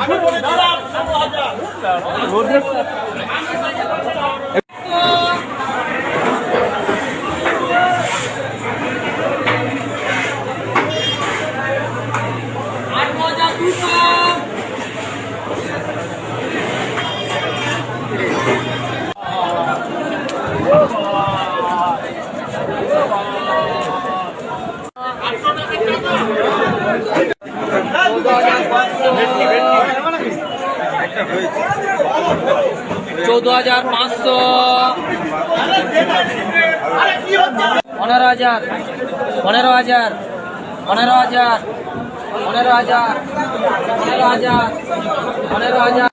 14,500 15,000 15,000 15,000 15,000 15,000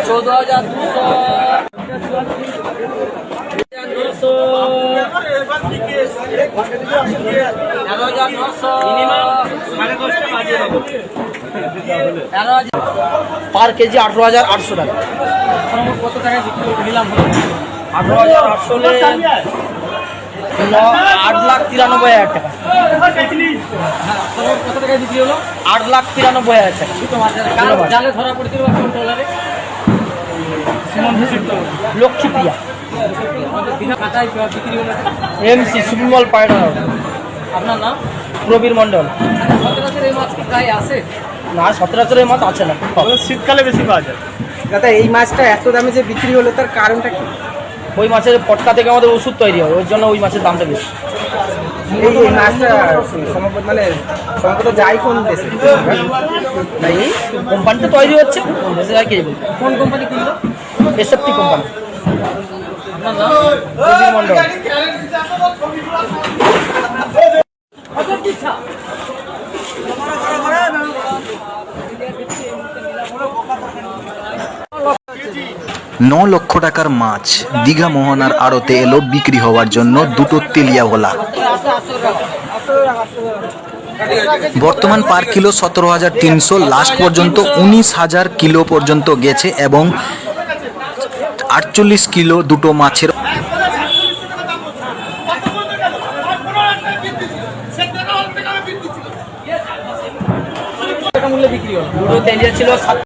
15,000 पर केजी 18,800 টাকা। কত টাকায় বিক্রি নিলাম? 18,800 ले 8,93,000 টাকা। কত টাকায় বিক্রি হলো? 8,93,000 টাকা। জালে ধরা পড়ছিল ট্রলারে লক্ষ্মীপ্রিয়া কাটায় বিক্রি হলো। এমসি সুবিমল পায়রা। আপনার নাম? প্রবীর মন্ডল। সচরাচর এই মাছ কি প্রায় আছে? না, সচরাচর এই মাছ আছে না, শীতকালে বেশি পাওয়া যায়। দাদা এই মাছটা এত দামে যে বিক্রি হলো তার কারণটা কি? ওই মাছের পটকা থেকে আমাদের ওষুধ তৈরি হয়, ওই জন্য ওই মাছের দামটা বেশি। এই মাছটা মানে সম্ভবত যায় কোন দেশে? এই কোম্পানিতে তৈরি হচ্ছে, কোন দেশে যায় কে বলবে। কোন কোম্পানি কিনলো? SFT company. আপনার নাম? প্রবীর মন্ডল। ন লক্ষ টাকার মাছ দীঘা মোহনার আড়তে এলো বিক্রি হওয়ার জন্য দুটো তেলিয়াওয়ালা। বর্তমান পার কিলো 17,300, লাস্ট পর্যন্ত 19,000 কিলো পর্যন্ত গেছে এবং 48 কিলো দুটো মাছের। মূল্যে বিক্রি হলো। দুটো তেলিয়া ছিল